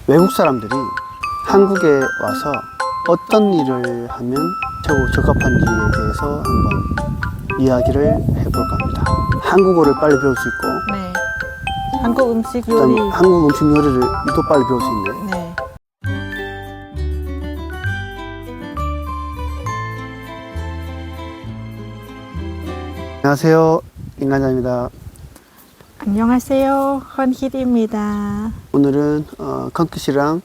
외국 사람들이 한국에 와서 어떤 일을 하면 최고 적합한지에 대해서 한번 이야기를 해볼까 합니다. 한국어를 빨리 배울 수 있고, 네. 한국 음식 그다음 요리. 한국 음식 요리를 또 빨리 배울 수 있네. 네. 안녕하세요, 인간자입니다. 안녕하세요. 헌hit입니다. 오늘은 컨키 씨랑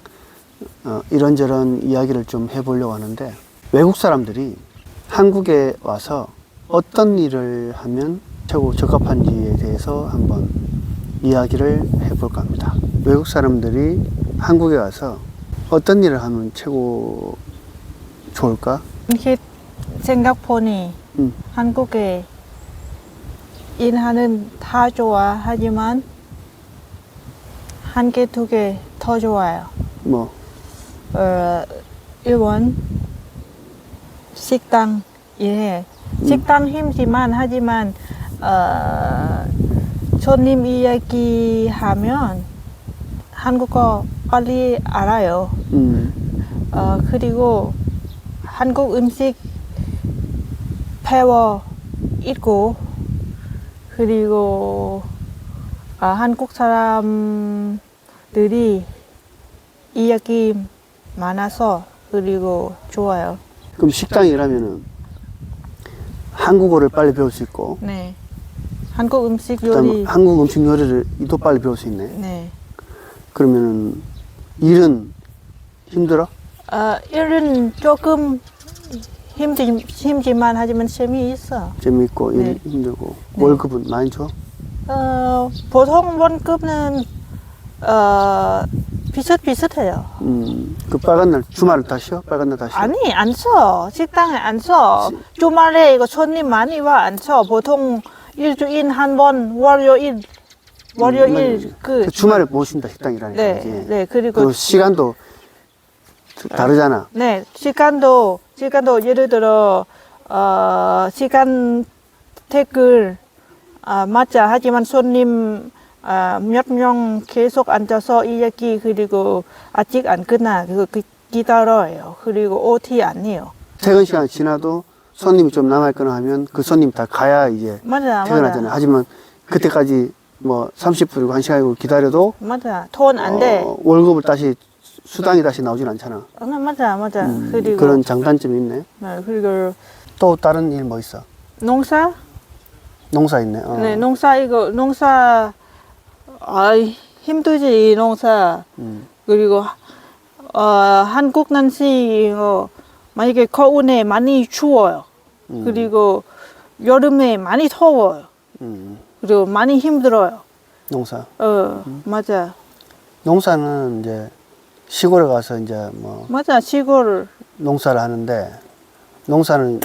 이런저런 이야기를 좀 해보려고 하는데, 외국 사람들이 한국에 와서 어떤 일을 하면 최고 적합한지에 대해서 한번 이야기를 해볼까 합니다. 외국 사람들이 한국에 와서 어떤 일을 하면 최고 좋을까? 헌hit 생각보니 한국에 일하는 다 좋아 하지만 한 개, 두 개 더 좋아요. 뭐, 일본 식당 일해. 식당 힘지만 하지만 손님 이야기하면 한국어 빨리 알아요. 그리고 한국 음식 배워 있고 그리고 한국 사람들이 이야기 많아서 그리고 좋아요. 그럼 식당 일하면은 한국어를 빨리 배울 수 있고, 네. 한국 음식 그다음 요리. 한국 음식 요리를 또 빨리 배울 수 있네. 네. 그러면은 일은 힘들어? 일은 조금 힘지만 하지만 재미있어. 재미있고 일 네. 힘들고 네. 월급은 많이 줘? 보통 월급은 비슷비슷해요. 그 빨간 날 주말을 다 쉬어? 빨간 날 다 쉬어? 아니 안 써. 식당에 안 써. 주말에 이거 손님 많이 와 안 써. 보통 일주일 한 번 월요일 그 주말에 못 쉰다 식당 일하니까. 네, 그지? 네. 그리고 시간도 다르잖아. 네, 시간도 예를 들어 시간 택을 맞아. 하지만 손님 몇 명 계속 앉아서 이야기 그리고 아직 안 끝나. 기다려요. 그리고 OT 안 해요. 퇴근 시간 지나도 손님이 좀 남아있거나 하면 그 손님 다 가야 이제 맞아, 퇴근하잖아. 맞아. 하지만 그때까지 뭐 30분이고 1시간이고 기다려도 맞아. 돈 안 돼. 월급을 다시 수당이 다시 나오진 않잖아. 맞아. 그리고 그런 장단점이 있네. 네, 그리고 또 다른 일 뭐 있어? 농사? 농사 있네. 네, 농사 힘들지 농사. 그리고 한국 날씨 만약에 겨울에 많이 추워요. 그리고 여름에 많이 더워요. 그리고 많이 힘들어요. 농사. 맞아. 농사는 이제 시골에 가서 이제 뭐 맞아, 시골. 농사를 하는데 농사는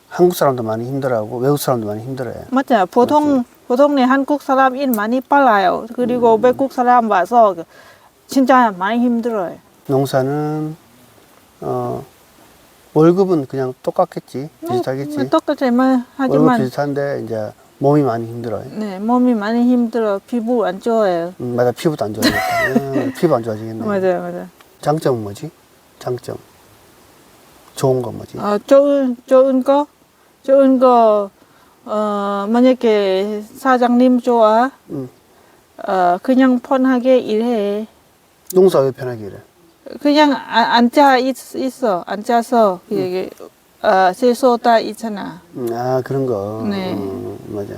한국 사람도 많이 힘들어하고 외국 사람도 많이 힘들어해. 맞아. 보통에 한국 사람 일 많이 빨라요. 그리고 외국 사람 와서 진짜 많이 힘들어요. 농사는 월급은 그냥 똑같겠지, 비슷하겠지. 똑같지만 월급 하지만 비슷한데 이제 몸이 많이 힘들어요. 네, 몸이 많이 힘들어. 피부 안 좋아요. 맞아, 피부도 안 좋아지겠다. 피부 안 좋아지겠네. 맞아. 장점은 뭐지? 장점. 좋은 건 뭐지? 좋은 거, 만약에 사장님 좋아, 그냥 편하게 일해. 농사 왜 편하게 일해? 그냥 있어. 앉아서, 세소 다 있잖아. 그런 거. 네. 맞아.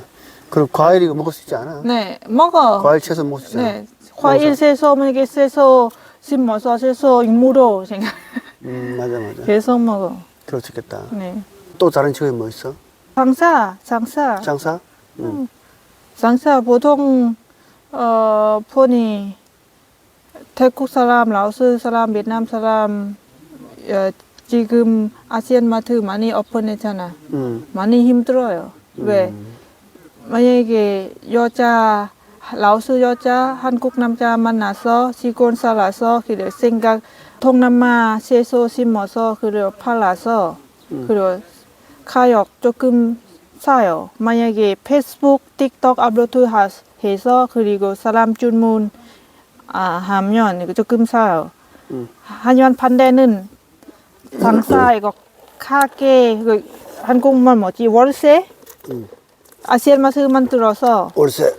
그리고 과일 이거 먹을 수 있지 않아? 네, 먹어. 과일 채소 먹을 수 있잖아. 네, 과일 세소, 만약에 세소 심어서 세소 무료 생각. 맞아. 계속 먹어. 그렇겠다. 네. 또 다른 직업이 뭐 있어? 장사. 장사? 장사 보통 보니 태국 사람, 라오스 사람, 베트남 사람 지금 아시안 마트 많이 오픈했잖아. 많이 힘들어요. 왜? 만약에 라오스 여자, 한국 남자 만나서 시골 살아서 그래 생각 동남아 채소 심어서 그래 팔아서 그리고 가격 조금 싸요. 만약에 페이스북, 틱톡 업로드 해서 그리고 사람 주문 하면 이거 조금 싸요. 음. 하지만 반대는 장사 이거 가게 그 한국말 뭐지 월세 아시안 맛을 들어서 월세.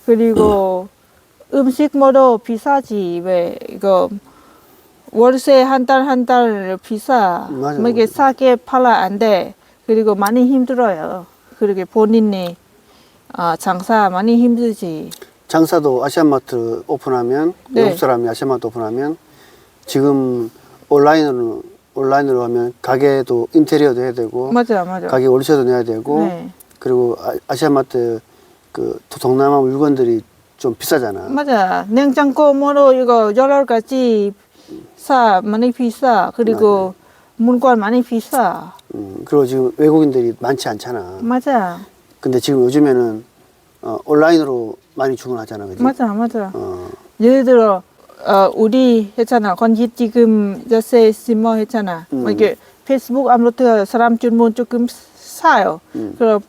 그리고 음식 뭐도 비싸지 왜 이거 월세 한 달 비싸. 맞아, 뭐 이게 맞아. 싸게 팔아 안 돼. 그리고 많이 힘들어요. 그렇게 본인이 장사 많이 힘들지. 장사도 아시안마트 오픈하면 네. 외국 사람이 아시안마트 오픈하면 지금 온라인으로 하면 가게도 인테리어도 해야 되고 맞아. 가게 월세도 내야 되고 네. 그리고 아시안마트 그 동남아 물건들이 좀 비싸잖아. 맞아. 냉장고 뭐로 이거 여러 가지 많이 비싸. 그리고 물건 많이 비싸. 그리고 지금 외국인들이 많지 않잖아. 맞아. 근데 지금 요즘에는 온라인으로 많이 주문하잖아, 그지? 맞아. 예를 들어 우리 했잖아. 건기 지금 저세 심어 했잖아. 뭐 이게 페이스북 아무튼 사람 주문 조금 싸요. 그럼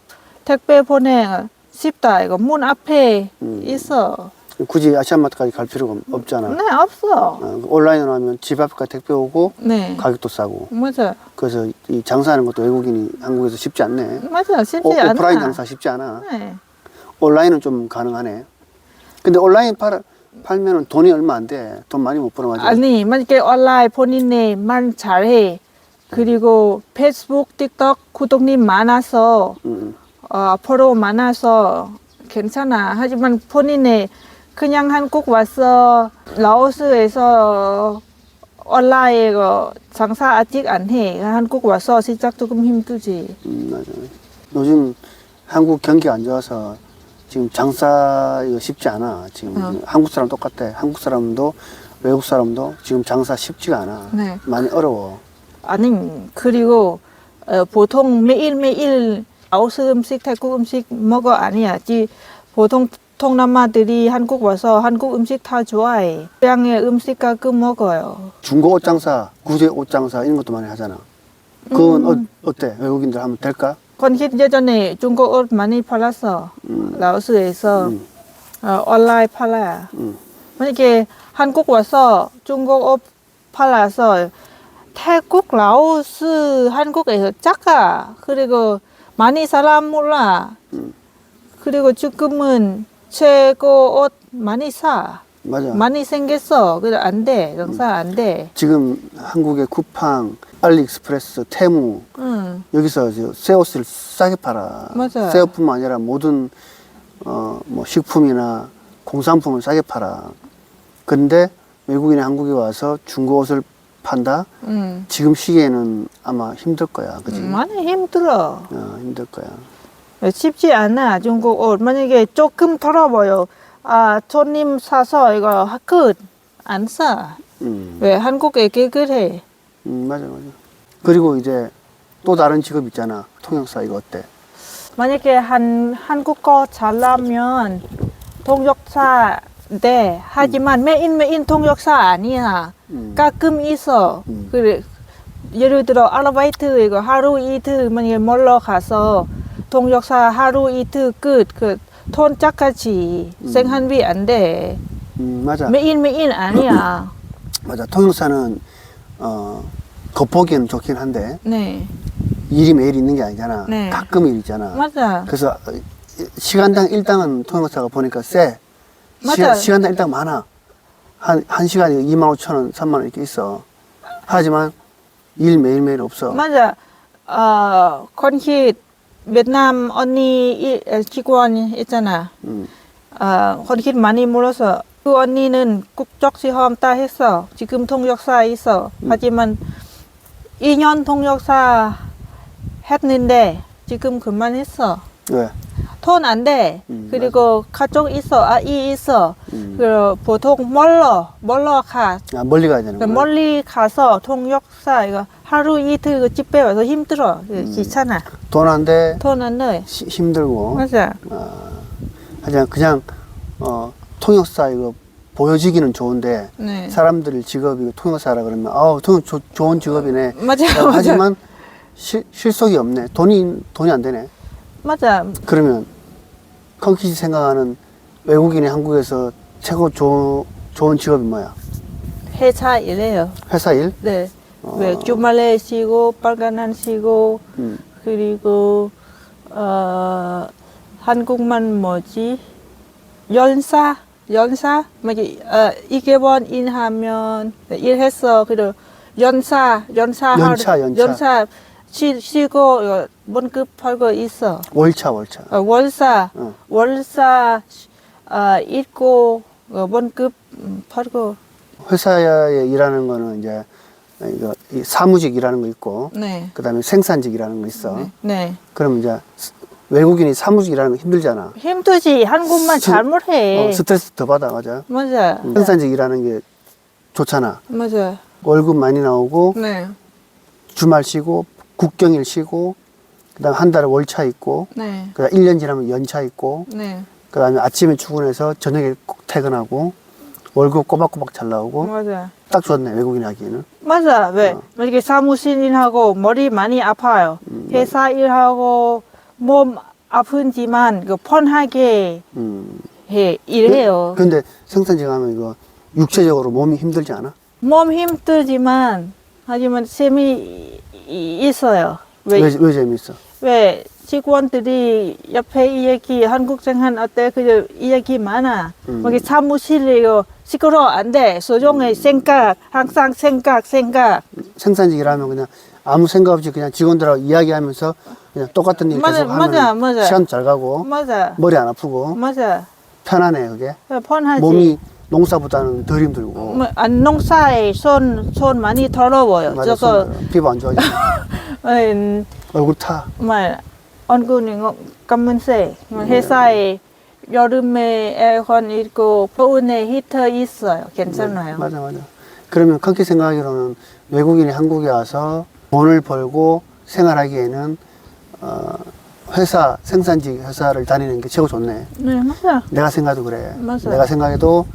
택배 보내 쉽다. 이거 문 앞에 있어. 굳이 아시안마트까지 갈 필요가 없잖아. 네, 없어. 온라인으로 하면 집 앞까지 택배 오고 네. 가격도 싸고. 맞아. 그래서 이 장사하는 것도 외국인이 한국에서 쉽지 않네. 맞아. 쉽지 않아. 오프라인 장사 쉽지 않아. 네. 온라인은 좀 가능하네. 근데 온라인 팔면은 돈이 얼마 안 돼. 돈 많이 못 벌어 맞아. 아니, 만약에 온라인 본인이 말 잘해. 그리고 페이스북, 틱톡 구독님 많아서, 포로 많아서 괜찮아. 하지만 본인이 그냥 한국 와서 라오스에서 온라인 장사 아직 안 해. 한국 와서 시작 조금 힘들지. 맞아. 요즘 한국 경기가 안 좋아서 지금 장사 이거 쉽지 않아. 지금 한국 사람 똑같아. 한국 사람도 외국 사람도 지금 장사 쉽지가 않아. 네. 많이 어려워. 아니, 그리고 보통 매일매일 라오스 음식, 태국 음식 먹어 아니야. 보통 동남아들이 한국 와서 한국 음식 다 좋아해. 고향의 음식 가끔 먹어요. 중고 옷 장사, 구제 옷 장사 이런 것도 많이 하잖아. 그건 어때? 외국인들 하면 될까? 건기 예전에 중국 옷 많이 팔았어. 라오스에서 온라인 팔아요. 만약에 한국 와서 중국 옷 팔아서 태국, 라오스, 한국에서 작아. 그리고 많이 사람 몰라. 그리고 지금은 최고 옷 많이 사. 맞아. 많이 생겼어. 그래 안 돼. 장사 안 돼. 지금 한국의 쿠팡, 알리익스프레스, 테무 여기서 새 옷을 싸게 팔아. 맞아. 새 옷뿐만 아니라 모든 뭐 식품이나 공산품을 싸게 팔아. 근데 외국인이 한국에 와서 중고 옷을 판다? 지금 시기에는 아마 힘들 거야. 그지? 많이 힘들어. 힘들 거야. 쉽지 않아. 중국 옷. 만약에 조금 털어봐요. 손님 사서 이거 끝. 안 사. 왜 한국에 그래? 맞아. 그리고 이제 또 다른 직업 있잖아. 통역사 이거 어때? 만약에 한국어 잘하면 통역사 돼. 하지만 매일 통역사 아니야. 가끔 있어. 그래. 예를 들어 아르바이트 이거 하루 이틀 만약에 멀러 가서 통역사 하루 이틀 끝. 돈 짝같이 생활비 안 돼. 맞아. 매일 아니야. 맞아. 통역사는 겉보기에는 좋긴 한데 네. 일이 매일 있는 게 아니잖아. 네. 가끔 일 있잖아. 맞아. 그래서 시간당 일당은 통역사가 보니까 세. 맞아. 시간당 일당 많아. 한 시간에 25,000원, 3만원 이렇게 있어. 하지만 일 매일매일 없어. 맞아. 건기 베트남 언니 직원 있잖아. 건기 많이 물어서 그 언니는 국적시험 다 했어. 지금 통역사 있어. 하지만 2년 통역사 했는데 지금 그만했어. 왜? 돈 안 돼. 그리고 가족 있어, 아이 있어. 그리고 보통 멀러 가. 멀리 가야 되는 거야. 멀리 가서 통역사 이거 하루 이틀 집에 와서 힘들어. 귀찮아. 돈 안 돼. 돈 안 돼. 힘들고. 맞아. 하지만 그냥 통역사 이거 보여지기는 좋은데 네. 사람들 직업이 통역사라 그러면 통역 좋은 직업이네. 맞아. 하지만 실속이 없네. 돈이 안 되네. 맞아. 그러면 컨키시 생각하는 외국인이 한국에서 최고 좋은 직업이 뭐야? 회사 일해요. 회사 일? 네. 왜 주말에 쉬고 빨간 날 쉬고 그리고 한국만 뭐지? 연사 뭐 이게 2개월 일하면 일했어. 그리고 연차 쉬고 월급 팔고 있어. 월차. 월사 어. 있고 월급 팔고. 회사에 일하는 거는 이제 이거 이 사무직 일하는 거 있고, 네. 그다음에 생산직 일하는 거 있어. 네. 그럼 이제 외국인이 사무직 일하는 거 힘들잖아. 힘들지. 한국말 잘 못해. 스트레스 더 받아, 맞아. 맞아. 생산직 일하는 게 좋잖아. 맞아. 월급 많이 나오고, 네. 주말 쉬고, 국경일 쉬고, 그다음 한 달에 월차 있고, 네. 그다음 1년 지나면 연차 있고, 네. 그다음에 아침에 출근해서 저녁에 꼭 퇴근하고, 월급 꼬박꼬박 잘 나오고, 맞아. 딱 좋네, 외국인 하기에는. 맞아. 왜? 이렇게 사무실 일하고 머리 많이 아파요. 회사 일하고 몸 아픈지만 편하게 일해요. 근데 생산직 하면 이거 육체적으로 몸이 힘들지 않아? 몸 힘들지만 하지만 재미있어요. 왜 재밌어? 왜 직원들이 옆에 이야기 한국 생활 어때? 그 이야기 많아. 여기 사무실에 시끄러워 안 돼. 소중히 생각 항상 생각. 생산직 일하면 그냥 아무 생각 없이 그냥 직원들하고 이야기하면서 그냥 똑같은 일 계속 하면 맞아. 시간 잘 가고 맞아. 머리 안 아프고 맞아. 편하네 그게. 편하지. 몸이 농사보다는 덜 힘들고. 안 농사에 손 많이 더러워요. 맞아, 저거 피부 안 좋아지고 얼굴 타. 말 얼굴이 검은색. 회사에 여름에 에어컨 있고 겨울에 히터 있어요. 괜찮아요. 맞아. 그러면 그렇게 생각하기로는 외국인이 한국에 와서 돈을 벌고 생활하기에는 회사 생산직 회사를 다니는 게 최고 좋네. 네, 맞아. 내가 생각해도 그래. 맞아. 내가 생각해도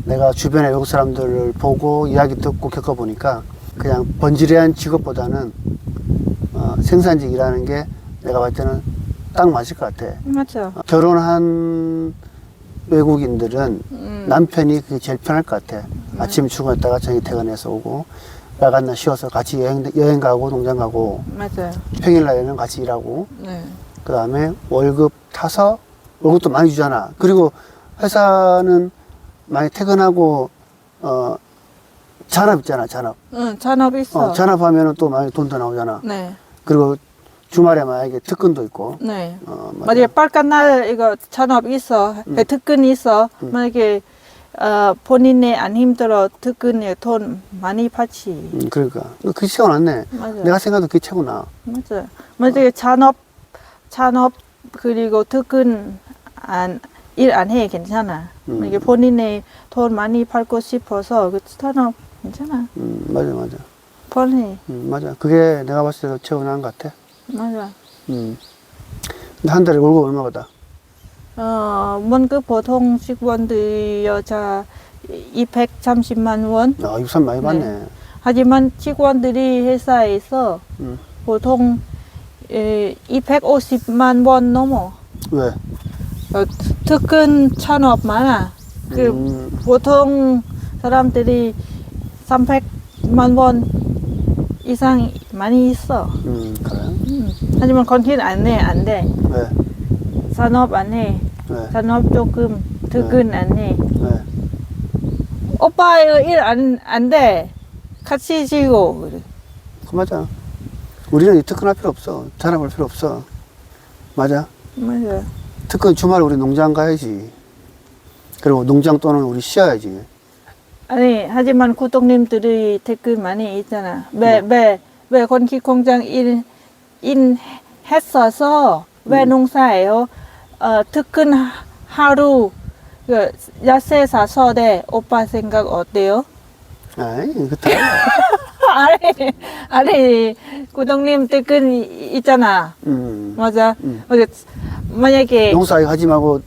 내가 주변에 외국 사람들을 보고 이야기 듣고 겪어보니까 그냥 번지르한 직업보다는 생산직이라는 게 내가 봤을 때는 딱 맞을 것 같아. 맞아. 결혼한 외국인들은 남편이 그게 제일 편할 것 같아. 아침에 출근했다가 저녁에 퇴근해서 오고 야간 날 쉬어서 같이 여행 가고 농장 가고 맞아요. 평일날에는 같이 일하고 네. 그 다음에 월급 타서 월급도 많이 주잖아. 그리고 회사는 많이 퇴근하고 잔업 있잖아. 잔업. 응, 잔업 있어. 잔업하면은 또 많이 돈 더 나오잖아. 네. 그리고 주말에 만약에 특근도 있고. 네. 맞아. 만약에 빨간 날 이거 잔업 있어. 특근 있어. 만약에 본인이 안 힘들어 특근에 돈 많이 받지. 그러니까 그게 최고 낫네. 맞아. 내가 생각해도 그게 최고 나. 맞아. 만약에 잔업 그리고 특근 일 안 해 괜찮아. 이게 본인의 돈 많이 받고 싶어서 그 잔업 괜찮아. 맞아. 편해. 맞아. 그게 내가 봤을 때 최고 나은 것 같아. 맞아. 근데 한 달에 월급 얼마 받아? 월급 보통 직원들 여자 230만 원. 유산 많이 받네. 하지만 직원들이 회사에서 보통 250만 원 넘어. 왜? 특근 잔업 많아. 보통 사람들이 300만 원 이상 많이 있어. 그래? 하지만 건진 안 돼. 왜? 산업 안 해. 왜? 산업 조금 특근 안 해. 왜? 오빠 이거 일 안 돼. 같이 지고. 그래. 그 맞아. 우리는 이 특근할 필요 없어. 잔업할 필요 없어. 맞아. 맞아. 특근 주말에 우리 농장 가야지. 그리고 농장 또는 우리 쉬어야지. 아니, 하지만 구독님들이 댓글 많이 있잖아. 왜 건기 공장 일 했어서 왜 농사해요? 특근 하루 야채 사서 돼. 오빠 생각 어때요? 아이, 그 다. 아니, 구독님 댓글 있잖아. 맞아. 만약에 농사 하지 말고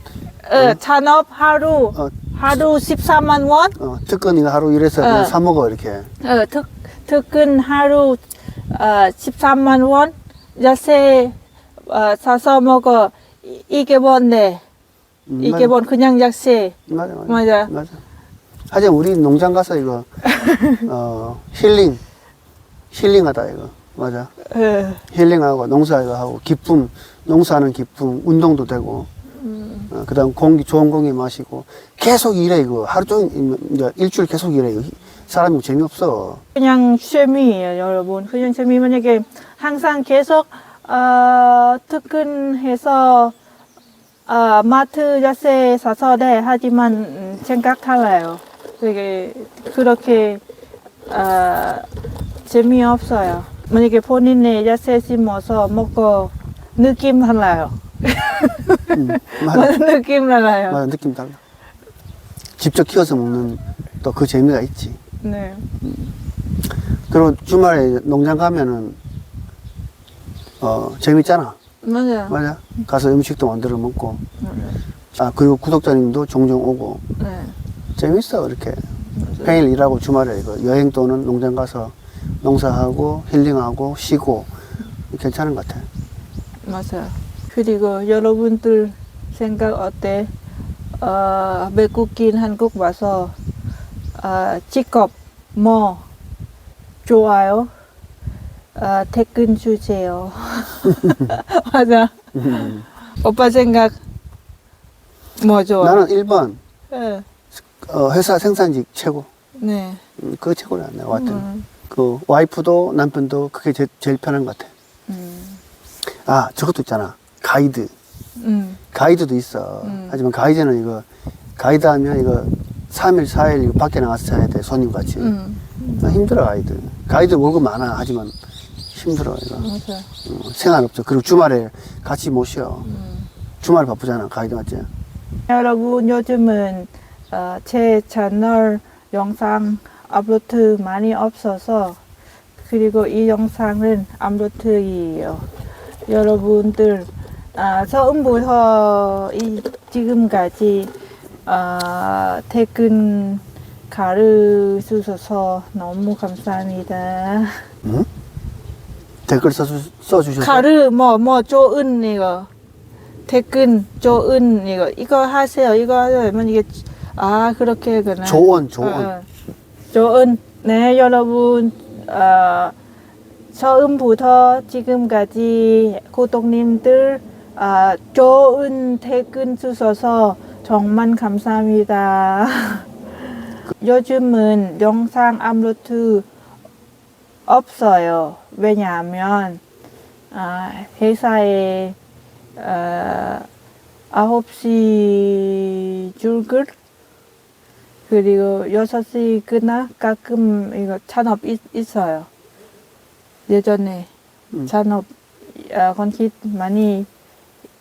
잔업 하루 14만 원? 특근 이거 하루 일해서 그냥 사 먹어 이렇게. 특근 하루 13만 원? 야채 사서 먹어. 이게 뭔데? 이게 뭔 그냥 약세. 맞아, 맞아. 맞아. 맞아. 하지만 우리 농장 가서 이거, 힐링하다, 이거. 맞아. 예. 힐링하고 농사 이거 하고, 기쁨, 농사하는 기쁨, 운동도 되고, 그 다음 공기, 좋은 공기 마시고, 계속 일해, 이거. 하루 종일, 이제 일주일 계속 일해. 이거. 사람이 재미없어. 그냥 취미예요, 여러분. 그냥 취미 만약에 항상 계속 퇴근해서 마트 야채 사서 돼 하지만 생각 달라요. 되게 그렇게 재미없어요. 만약에 본인의 야채 심어서 먹고 느낌 달라요. 맞아. 느낌 달라요. 맞아, 느낌 달라. 직접 키워서 먹는 또 그 재미가 있지. 네. 그리고 주말에 농장 가면은, 재밌잖아. 맞아요. 맞아. 가서 음식도 만들어 먹고. 그리고 구독자님도 종종 오고. 네. 재밌어, 이렇게. 평일 일하고 주말에 이거 여행 또는 농장 가서 농사하고 힐링하고 쉬고. 괜찮은 것 같아. 맞아요. 그리고 여러분들 생각 어때? 외국인 한국 와서 직업 뭐 좋아요? 댓글 주세요. 맞아. 오빠 생각 뭐 좋아? 나는 1번, 네. 회사 생산직 최고. 네. 그거 최고야, 내가 봤을 때는. 그 와이프도 남편도 그게 제일 편한 것 같아. 저것도 있잖아. 가이드. 가이드도 있어. 하지만 가이드는 이거, 가이드 하면 이거 3일, 4일 이거 밖에 나가서 자야 돼. 손님같이. 힘들어, 가이드. 가이드 월급 많아. 하지만 힘들어, 이거. 맞아. 생활 없어. 그리고 주말에 같이 못 쉬어. 주말 바쁘잖아, 가이드 맞지? 여러분 요즘은 제 채널 영상 업로드 많이 없어서 그리고 이 영상은 업로드이에요. 여러분들 처음부터 지금까지 퇴근 가르쳐주셔서 너무 감사합니다. 응? 댓글 써주셔서. 좋은 이거 퇴근 좋은 이거 하세요. 이거 하세요. 이게 그렇게 그나. 조언. 좋은 네 여러분 처음부터 지금까지 구독님들 좋은 퇴근 주셔서 정말 감사합니다. 요즘은 영상 업로드 없어요. 왜냐하면 회사에 9시 출근 그리고 6시 끝나 가끔 이거 잔업 있어요. 예전에 잔업 건축 많이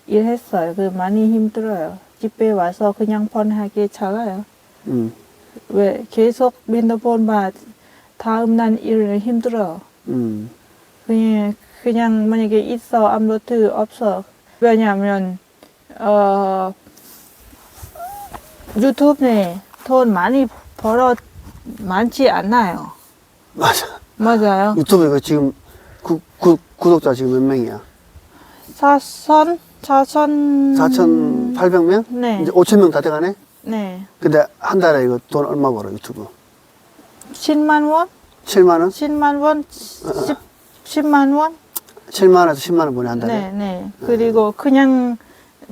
일했어요. 많이 힘들어요. 집에 와서 그냥 폰하기 잘해요. 왜 계속 핸드폰 봐 다음 날 일을 힘들어. 그냥 만약에 있어 업로드 없어. 왜냐하면 유튜브에 돈 많이 많지 않아요. 맞아. 맞아요. 유튜브 이거 지금 구독자 지금 몇 명이야? 4,800명? 네. 이제 5,000명 다 돼가네? 네. 근데 한 달에 이거 돈 얼마 벌어, 유튜브? 10만 원? 7만 원? 10만 원? 10만 원? 7만 원에서 10만 원 버네, 한 달에? 네, 네. 그리고 그냥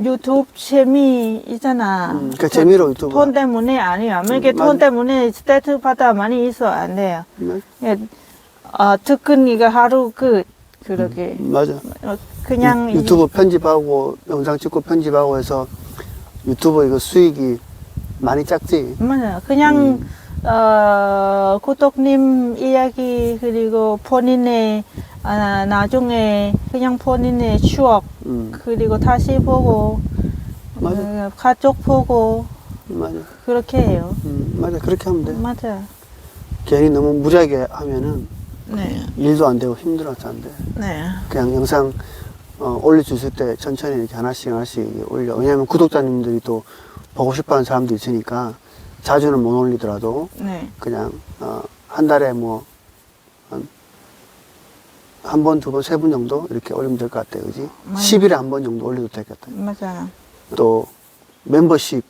유튜브 재미있잖아. 그러니까 재미로 유튜브. 돈 때문에 아니에요. 이게 돈 맞아. 때문에 스트레스 받아 많이 있어 안 돼요. 네. 특근 이거 하루 그렇게. 맞아. 그냥 유튜브 편집하고, 영상 찍고 편집하고 해서 유튜브 이거 수익이 많이 작지? 맞아요. 그냥 구독님 이야기 그리고 본인의 나중에 그냥 본인의 추억 그리고 다시 보고 맞아. 가족 보고 맞아. 그렇게 해요. 맞아. 그렇게 하면 돼. 맞아요. 괜히 너무 무리하게 하면은 네. 일도 안 되고 힘들어서 안 돼. 네. 그냥 영상 올릴 수 있을 때 천천히 이렇게 하나씩 올려. 왜냐면 구독자님들이 또 보고 싶어 하는 사람도 있으니까 자주는 못 올리더라도 네. 그냥 한 달에 뭐 한 번, 두 번, 세 번 정도 이렇게 올리면 될 것 같아요. 그지? 맞아요. 10일에 한 번 정도 올려도 되겠다. 맞아요. 또 멤버십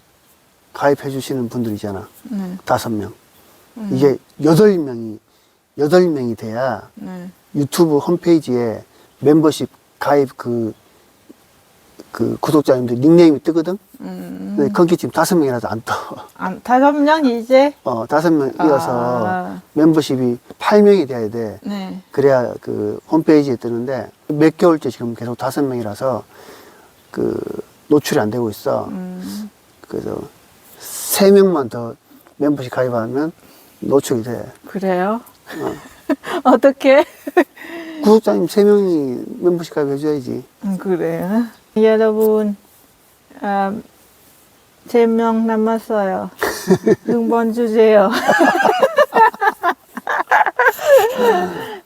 가입해 주시는 분들이잖아. 네. 5명. 이게 8명이 돼야 네. 유튜브 홈페이지에 멤버십 가입 그 구독자님들 닉네임이 뜨거든? 근데 거기 지금 5명이라도 안 떠. 5명 이제? 5명이어서 멤버십이 8명이 돼야 돼. 네. 그래야 그 홈페이지에 뜨는데 몇 개월째 지금 계속 5명이라서 그 노출이 안 되고 있어. 그래서 3명만 더 멤버십 가입하면 노출이 돼. 그래요? 어떻게? 구독자님 3명이 멤버십 가입해줘야지. 그래요. 여러분, 3명 남았어요. 응원 주세요.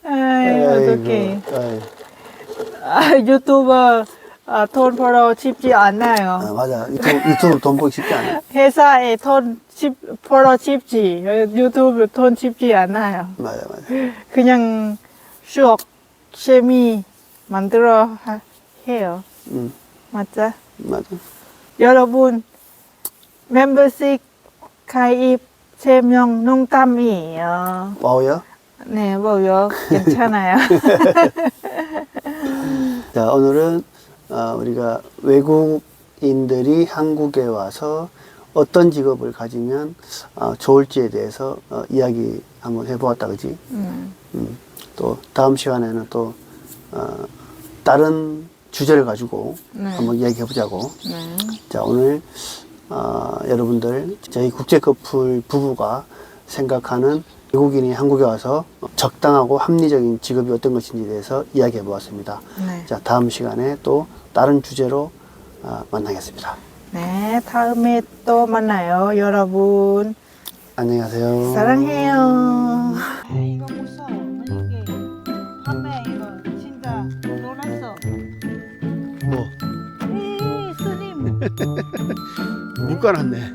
아이, 어떡해. 유튜버 돈 벌어 싶지 않아요. 맞아. 유튜브 돈 벌기 쉽지 않아. 회사에 벌어 싶지. 유튜브 돈 쉽지 않아요. 맞아. 그냥 추억, 재미 만들어 해요. 맞아? 맞아. 여러분, 멤버십 가입 3명 농담이에요. 와우야? 네, 뭐요? 괜찮아요. 자, 오늘은 우리가 외국인들이 한국에 와서 어떤 직업을 가지면 좋을지에 대해서 이야기 한번 해보았다, 그지? 또 다음 시간에는 또 다른 주제를 가지고 네. 한번 이야기해 보자고. 네. 자, 오늘 여러분들 저희 국제 커플 부부가 생각하는 외국인이 한국에 와서 적당하고 합리적인 직업이 어떤 것인지에 대해서 이야기해 보았습니다. 네. 자, 다음 시간에 또 다른 주제로 만나겠습니다. 네, 다음에 또 만나요, 여러분. 안녕히 가세요. 사랑해요. 이거 무서워. 이게 밤에 이거 진짜 놀랐어. 뭐? 이 스님. 물 깔았네.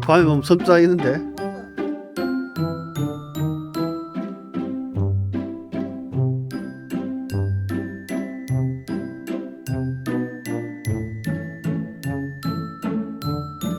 밤에 보면 섬 쌓이는데.